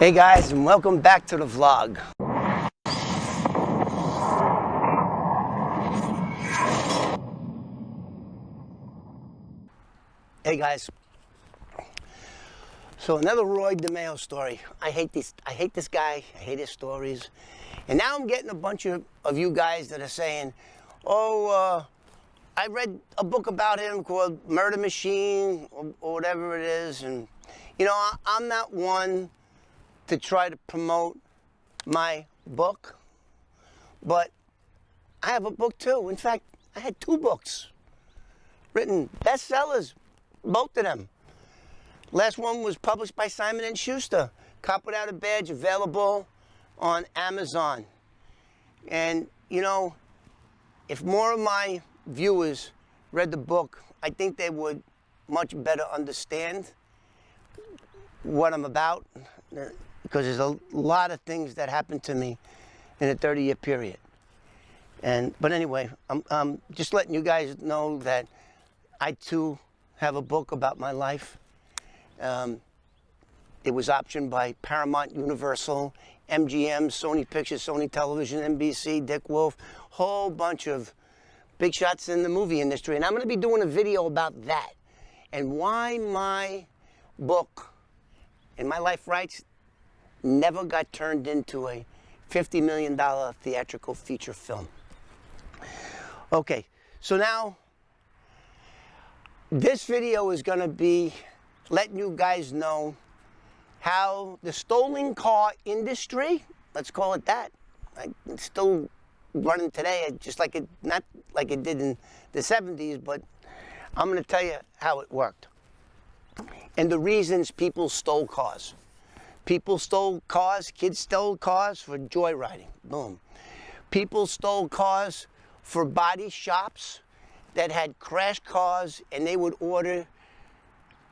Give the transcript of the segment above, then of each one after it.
Hey guys, and welcome back to the vlog. Hey guys. So another Roy DeMayo story. I hate this guy. I hate his stories. And now I'm getting a bunch of you guys that are saying, oh, I read a book about him called Murder Machine or whatever it is. And, you know, I'm not one to try to promote my book, but I have a book too. In fact, I had two books written, bestsellers, both of them. Last one was published by Simon & Schuster, Cop Without a Badge, available on Amazon. And, you know, if more of my viewers read the book, I think they would much better understand what I'm about, because there's a lot of things that happened to me in a 30-year period. But anyway, I'm just letting you guys know that I too have a book about my life. It was optioned by Paramount, Universal, MGM, Sony Pictures, Sony Television, NBC, Dick Wolf, whole bunch of big shots in the movie industry. And I'm going to be doing a video about that and why my book and my life rights never got turned into a $50 million theatrical feature film. Okay, so now this video is going to be letting you guys know how the stolen car industry, let's call it that, it's still running today, just like it, not like it did in the 70s, but I'm going to tell you how it worked and the reasons people stole cars. People stole cars, kids stole cars for joyriding, boom. People stole cars for body shops that had crashed cars, and they would order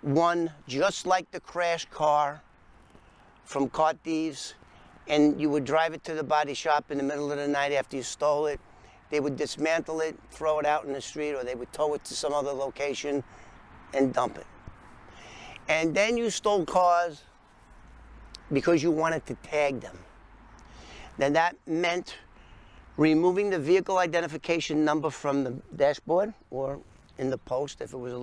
one just like the crashed car from car thieves, and you would drive it to the body shop in the middle of the night after you stole it. They would dismantle it, throw it out in the street, or they would tow it to some other location and dump it. And then you stole cars because you wanted to tag them. Then that meant removing the vehicle identification number from the dashboard or in the post. If it was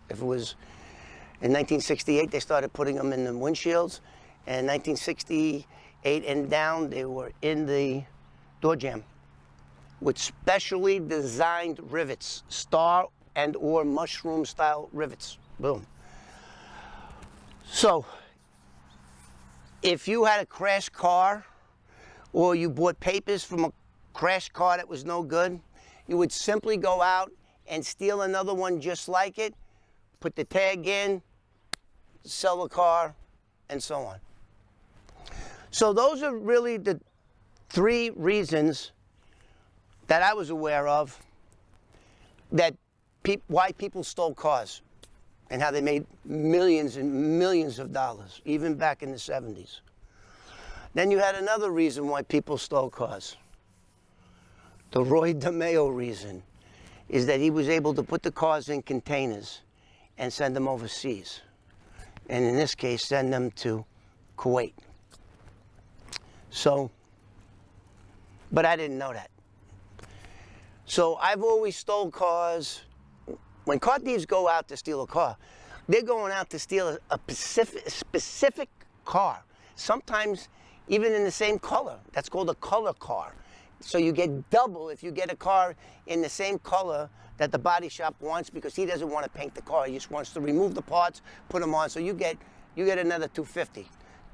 in 1968, they started putting them in the windshields, and 1968 and down, they were in the door jamb with specially designed rivets, star and or mushroom style rivets. Boom. So if you had a crashed car or you bought papers from a crashed car that was no good, you would simply go out and steal another one just like it, put the tag in, sell the car, and so on. So those are really the three reasons that I was aware of that why people stole cars and how they made millions and millions of dollars, even back in the 70s. Then you had another reason why people stole cars. The Roy DeMayo reason is that he was able to put the cars in containers and send them overseas. And in this case, send them to Kuwait. So, but I didn't know that. So I've always stole cars. When car thieves go out to steal a car, they're going out to steal a specific car, sometimes even in the same color. That's called a color car. So you get double if you get a car in the same color that the body shop wants, because he doesn't want to paint the car. He just wants to remove the parts, put them on. So you get another $250.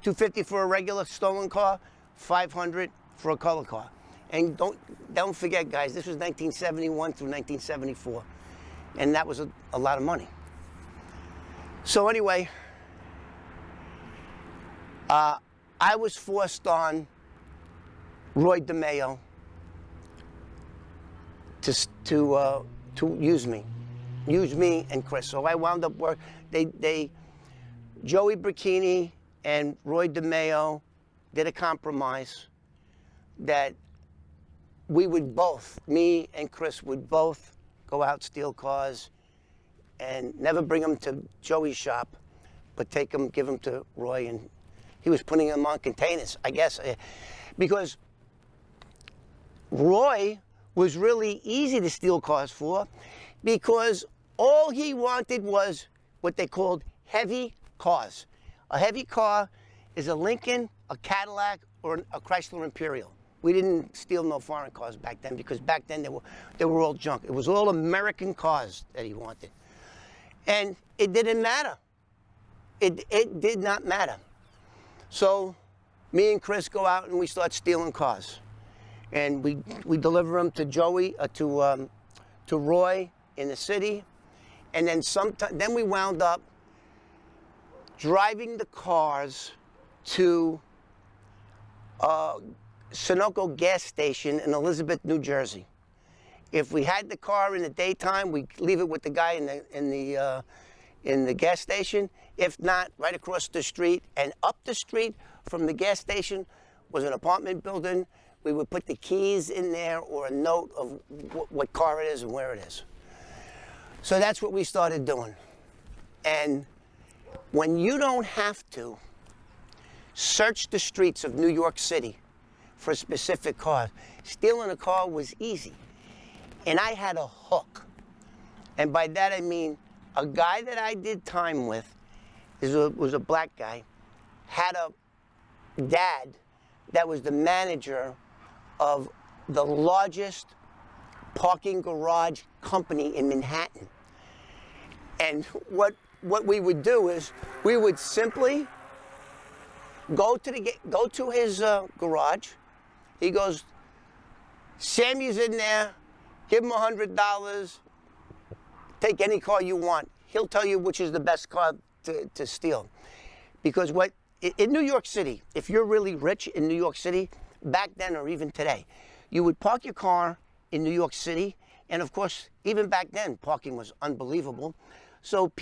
$250 for a regular stolen car, $500 for a color car. And don't forget, guys, this was 1971 through 1974. And that was a lot of money. So anyway, I was forced on Roy DeMayo to use me and Chris. So I wound up Joey Bricchini and Roy DeMayo did a compromise that we would both, me and Chris, would both go out, steal cars, and never bring them to Joey's shop, but take them, give them to Roy, and He was putting them on containers, I guess, because Roy was really easy to steal cars for, because all he wanted was what they called heavy cars. A heavy car is a Lincoln, a Cadillac, or a Chrysler Imperial. We didn't steal no foreign cars back then, because back then they were all junk. It was all American cars that he wanted. And it didn't matter. It did not matter. So me and Chris go out and we start stealing cars. And we deliver them to Joey, to Roy in the city. And then we wound up driving the cars to Sunoco gas station in Elizabeth, New Jersey. If we had the car in the daytime, we'd leave it with the guy in the gas station. If not, right across the street and up the street from the gas station was an apartment building. We would put the keys in there or a note of what car it is and where it is. So that's what we started doing. And when you don't have to search the streets of New York City for a specific car, stealing a car was easy. And I had a hook. And by that I mean a guy that I did time with, was a black guy, had a dad that was the manager of the largest parking garage company in Manhattan. And what we would do is we would simply go to his garage. He goes, Sammy's in there, give him $100, take any car you want. He'll tell you which is the best car to steal. Because in New York City, if you're really rich in New York City, back then or even today, you would park your car in New York City, and of course, even back then, parking was unbelievable. So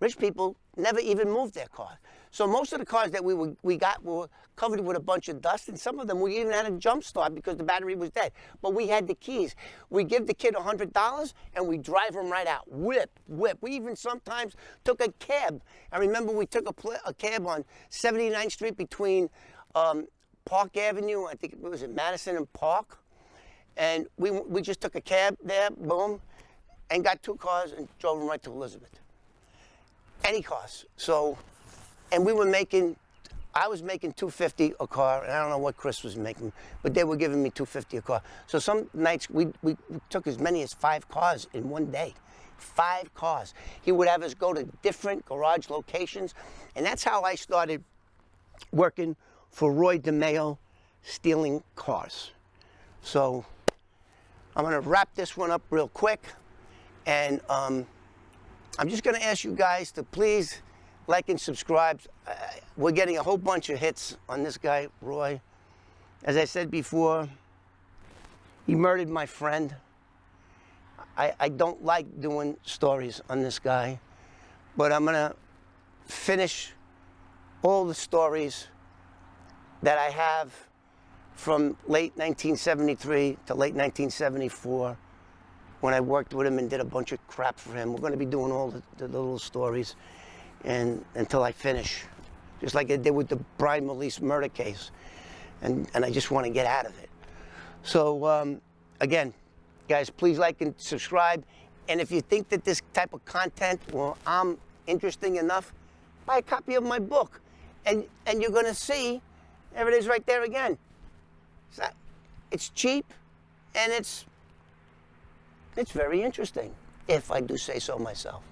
rich people, never even moved their car. So most of the cars that we got were covered with a bunch of dust, and some of them we even had a jump start because the battery was dead. But we had the keys. We give the kid $100 and we drive him right out. Whip. We even sometimes took a cab. I remember we took a cab on 79th Street between Park Avenue, I think it was in Madison and Park. And we just took a cab there, boom, and got 2 cars and drove them right to Elizabeth. Any cars. So, and I was making $250 a car, and I don't know what Chris was making, but they were giving me $250 a car. So some nights we took as many as 5 cars in one day. 5 cars. He would have us go to different garage locations, and that's how I started working for Roy DeMayo stealing cars. So I'm gonna wrap this one up real quick, and I'm just gonna ask you guys to please like and subscribe. We're getting a whole bunch of hits on this guy, Roy. As I said before, he murdered my friend. I don't like doing stories on this guy, but I'm gonna finish all the stories that I have from late 1973 to late 1974 when I worked with him and did a bunch of crap for him. We're going to be doing all the little stories and until I finish, just like I did with the Brian Malise murder case. And I just want to get out of it. So again, guys, please like and subscribe. And if you think that this type of content, well, I'm interesting enough, buy a copy of my book. And you're going to see, there it is right there again. It's cheap, and it's very interesting, if I do say so myself.